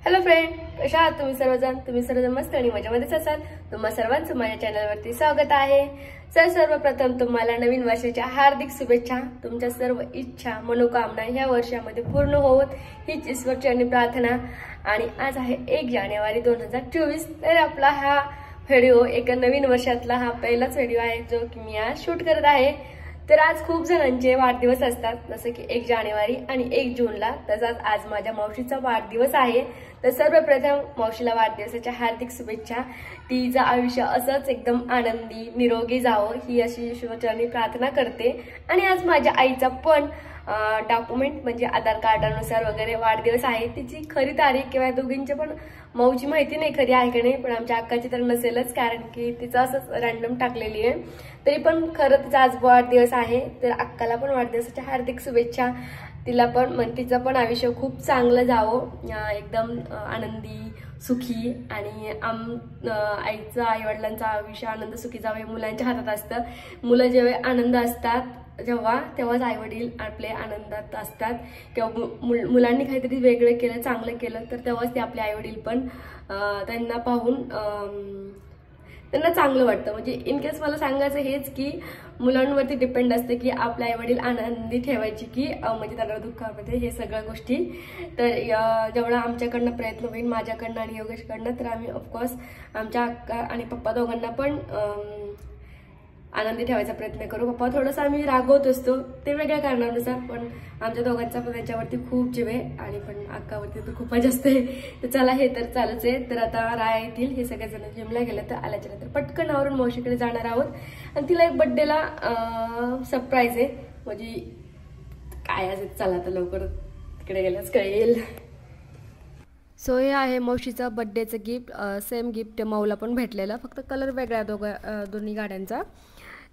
Hello friend, कशा आहात तुम्ही सर्वजण? तुम्ही सर्वजण मस्त आणि मजेमध्येच असाल. तुम्हा सर्वांचं माझ्या चॅनलवरती स्वागत आहे. सर्वप्रथम तुम्हाला नवीन वर्षाच्या हार्दिक शुभेच्छा. तुमच्या सर्व इच्छा मनोकामना ह्या वर्षामध्ये पूर्ण होवोत हीच ईश्वरचरणी प्रार्थना. आणि आज आहे 1 जानेवारी 2024. तर आपला हा व्हिडिओ एका नवीन वर्षातला हा पहिलाच व्हिडिओ आहे जो की मी आज शूट करत आहे. तर आज खूप जणांचे वाढदिवस असतात, जसं की 1 जानेवारी आणि 1 जूनला. तसाच आज माझ्या मावशीचा वाढदिवस आहे. तर सर्वप्रथम मावशीला वाढदिवसाच्या हार्दिक शुभेच्छा. तिचं आयुष्य असंच एकदम आनंदी निरोगी जावं ही अशी ईश्वरचरणी प्रार्थना करते. आणि आज माझ्या आईचा पण डॉक्युमेंट म्हणजे आधार कार्डानुसार वगैरे वाढदिवस आहे. तिची खरी तारीख किंवा दोघींची पण माऊची माहिती नाही खरी आहे की नाही, पण आमच्या अक्काची तर नसेलच, कारण की तिचं असंच रॅन्डम टाकलेली आहे. तरी पण खरं तिचा आज वाढदिवस आहे. तर अक्काला पण वाढदिवसाच्या हार्दिक शुभेच्छा. तिला पण तिचं पण आयुष्य खूप चांगलं जावं, एकदम आनंदी सुखी. आणि आईचं आईवडिलांचं आयुष्य आनंद सुखी जावं हे मुलांच्या हातात असतं. मुलं जेव्हा आनंद असतात तेव्हाच आई वडील आपले आनंदात असतात. किंवा मुलांनी काहीतरी वेगळं केलं चांगलं केलं तर तेव्हाच ते आपले आई वडील पण त्यांना पाहून त्यांना चांगलं वाटतं. म्हणजे इन केस मला सांगायचं हेच की मुलांवरती डिपेंड असते की आपले आई वडील आनंदी ठेवायची की म्हणजे त्यांना दुःखामध्ये हे सगळ्या गोष्टी. तर जेवढा आमच्याकडनं प्रयत्न होईल माझ्याकडनं आणि योगेशकडनं, तर आम्ही ऑफकोर्स आमच्या अक्का आणि पप्पा दोघांना पण आनंदी ठेवायचा प्रयत्न करू. पप्पा थोडंसं आम्ही रागवत असतो, ते वेगळ्या कारणानुसार, पण आमच्या दोघांचा पण त्याच्यावरती खूप जीव आहे. आणि पण अक्कावरती तर खूपच जास्त आहे. तर चला हे तर चालूच आहे. तर आता राया येतील, हे सगळेजण जिमला गेलं तर आल्याच्या नंतर पटकन आवरून मावशीकडे जाणार आहोत. आणि तिला एक बड्डेला सरप्राईज आहे. म्हणजे काय असेल, चला तर लवकर तिकडे गेल्यास कळेल. सो हे आहे मावशीचं बड्डेचं गिफ्ट. सेम गिफ्ट माऊला पण भेटलेलं, फक्त कलर वेगळा दोन्ही गाड्यांचा.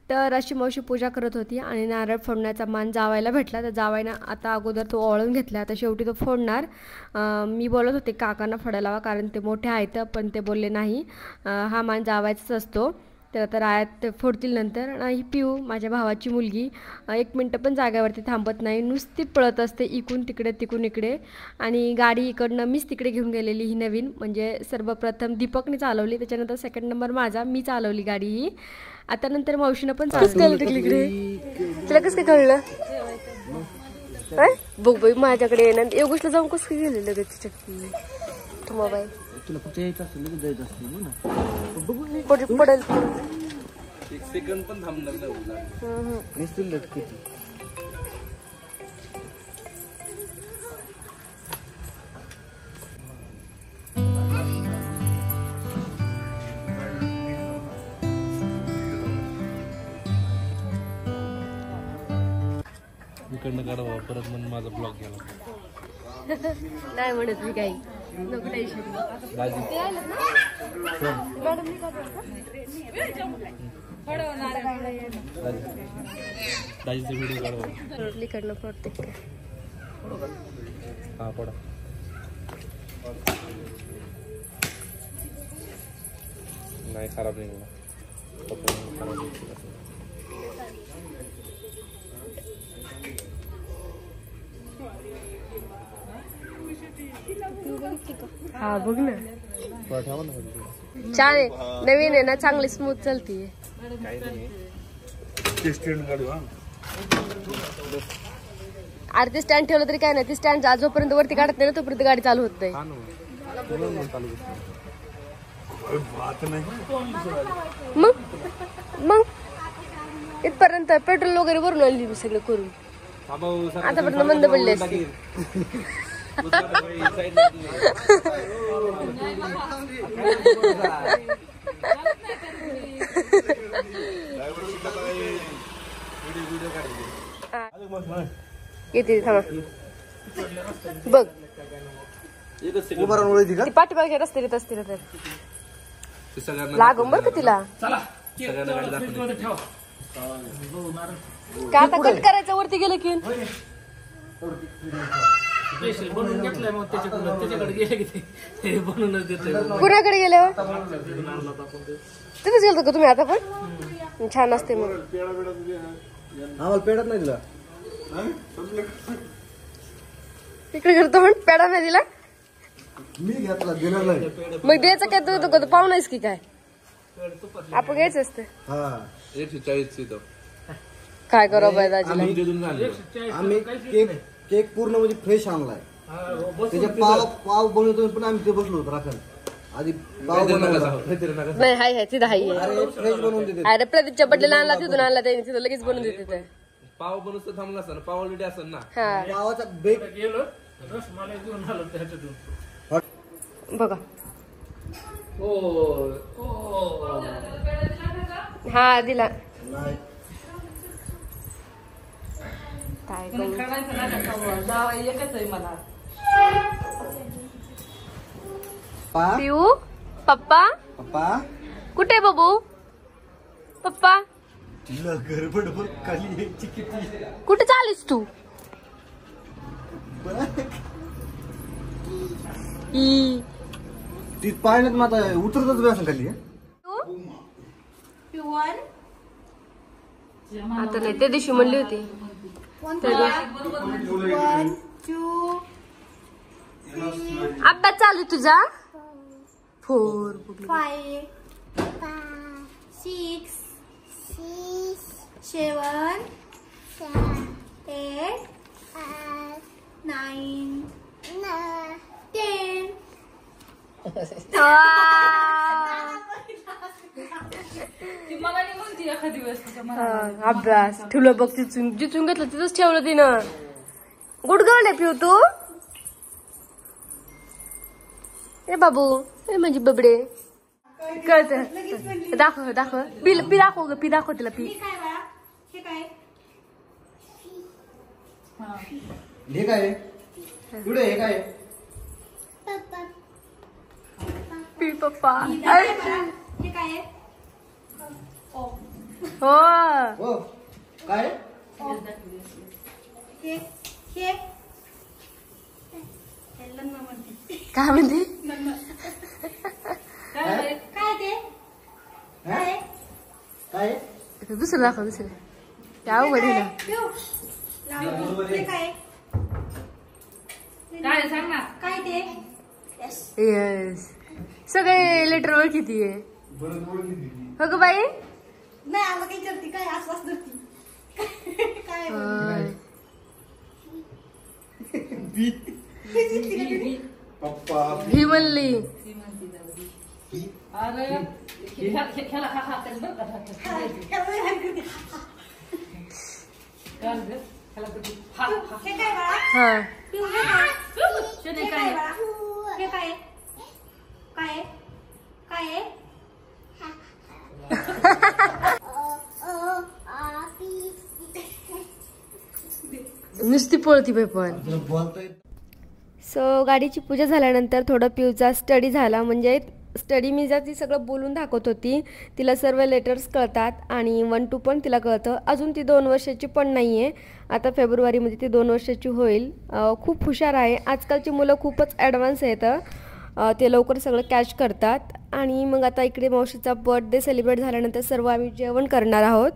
तर अशी मावशी पूजा करत होती आणि नारळ फोडण्याचा मान जावायला भेटला. तर जावायनं आता अगोदर तो ओळून घेतला, आता शेवटी तो फोडणार. मी बोलत होते काकांना फोडायला हवा कारण ते मोठे आहेत, पण ते बोलले नाही, हा मान जावायचाच असतो. तर आता रायात फोडतील नंतर. आणि पिऊ माझ्या भावाची मुलगी 1 मिनटं पण जाग्यावरती थांबत नाही, नुसती पळत असते इकडून तिकडे तिकडून इकडे. आणि गाडी इकडनं मीच तिकडे घेऊन गेलेली ही नवीन. म्हणजे सर्वप्रथम दीपकने चालवली, त्याच्यानंतर सेकंड नंबर माझा, मी चालवली गाडी ही. आता नंतर मावशीनं पण चालवली इकडे. तिला कसं काय कळलं बघ बाई माझ्याकडे येणार. योगेशला जाऊन कसं काय गेलेलं लगेच तिच्या मोबाईल तुला फक्त यायचं असेल लगेच जायचं असेल ना पडेल. 1 सेकंद पण थांबणार नाही. इकडनं काढवा परत म्हणून माझा ब्लॉग गेला. नाही म्हणत मी काही नको टेन्शन. दाजीचा व्हिडिओ काढवा. इकडनं प्रत्येक हा पडा नाही खराब नाही हा बघ ना, छान आहे, नवीन आहे ना, चांगली स्मूथ चालतीये. अरे स्टँड ठेवलं तरी काय नाही, ती स्टँड जोपर्यंत वरती काढत नाही ना तोपर्यंत गाडी चालू होत नाही. मग इथपर्यंत पेट्रोल वगैरे भरून आणली मी सगळं करून. आतापर्यंत मंद पडले असते. येते थांबा बघ, पाठीमागच्या रस्ते येत असतील तर लागून बरं का तिला. का आता कट करायचं वरती गेलं की कुणाकडे गेल्यावर तुम्हीच गेलतो का तुम्ही आता पण? छान असते मग. आम्हाला पेढाच नाही दिला. इकडे करतो पण पेढा नाही दिला. मी घेतला दिला नाही. मग द्यायचं काय तू पाहुणायस की काय आपण घ्यायचं असतं. हा 140 काय करावं बाय दाजीला. आम्ही केक पूर्ण म्हणजे फ्रेश आणलाय. त्याचे पाव बनवतो पण आम्ही ते बसलो होतो राखण आधी पाव बनवला नाही. हाय तिथं हाय. अरे फ्रेश बनवून देते. अरे प्रदीपच्या बड्डेला आणला तिथून आणला त्याने तिथं लगेच बनवून देते ते. पाव बनवतो थांबला असं पाव ऑलरेडी असं ना. हा पावाचा बेक बघा. हा दिला नाही. काय पिऊ पप्पा पप्पा कुठे बाबू पप्पा गडबड खाली यायची किती. कुठे चालीस तू. ती पाण्यात माता उतरतच व्यासन खाली. आता नाही त्या दिवशी म्हणली होती. अभ्यास चालू तुझा. 4 5 6 7 8 9 10. अभ्यास ठेवलं बघ जिथून घेतलं तिथंच ठेवलं तिनं. गुडगवले पिऊ तू. ए बाबू ए म्हणजे बबडे कळत. दाखव पी दाखव ग पी दाखव तिला पी. हे काय पुढे हे काय पी पप्पा. हो हो काय काय म्हणते. काय दुसरं दाखव दुसरं. त्या अवघड आहे ना. काय ते येस सगळे लेटर ओळखीती आहे. हो ग बाई. नाही आम्हाला काही करते काय आसपास धरती काय पप्पा ही म्हणली. हे काय बाळा हा हे काय बाळा हे काय काय काय नुसती पळती बाई पण. बोलतोय. सो गाडीची पूजा झाल्यानंतर थोडं पिऊचा स्टडी झाला. म्हणजे स्टडी मी जर ती सगळं बोलून दाखवत होती. तिला सर्व लेटर्स कळतात आणि 1 to पण तिला कळतं. अजून ती 2 वर्षाची पण नाही आहे. आता फेब्रुवारीमध्ये ती 2 वर्षाची होईल. खूप हुशार आहे. आजकालची मुलं खूपच ॲडव्हान्स आहेत. ते लवकर सगळं कॅच करतात. आणि मग आता इकडे मावशीचा बर्थडे सेलिब्रेट झाल्यानंतर सर्व आम्ही जेवण करणार आहोत.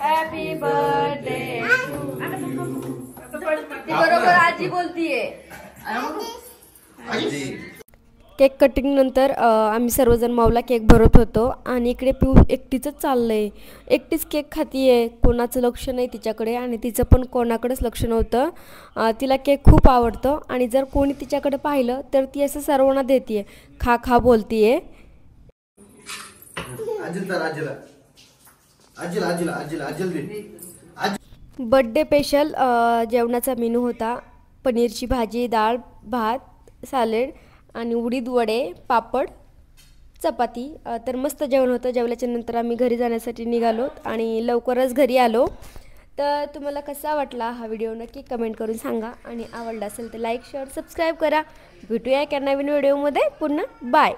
Happy birthday. बरोबर आजी बोलतीये. केक कटिंग नंतर आम्ही सर्वजण माऊला केक भरत होतो. आणि इकडे पिऊ एकटीच चाललंय. एकटीच केक खातीये. कोणाचं लक्ष नाही तिच्याकडे आणि तिचं पण कोणाकडेच लक्ष नव्हतं. तिला केक खूप आवडतो आणि जर कोणी तिच्याकडे पाहिलं तर ती असं सर्वांना देतीये. खा खा बोलतीये. बर्थडे स्पेशल जेवणाचा मेनू होता. पनीरची भाजी, डाळ, भात, सॅलेड आणि उडीद वडे, पापड चपाती. तर मस्त जेवण होतं. जेवल्याच्या नंतर आम्ही घरी जाण्यासाठी निघालो आणि लवकरच घरी आलो. तर तुम्हाला कसा वाटला हा व्हिडिओ नक्की कमेंट करून सांगा आणि आवडला असेल तर लाईक शेअर सबस्क्राईब करा. भेटूया एका नवीन व्हिडिओमध्ये पुन्हा. बाय.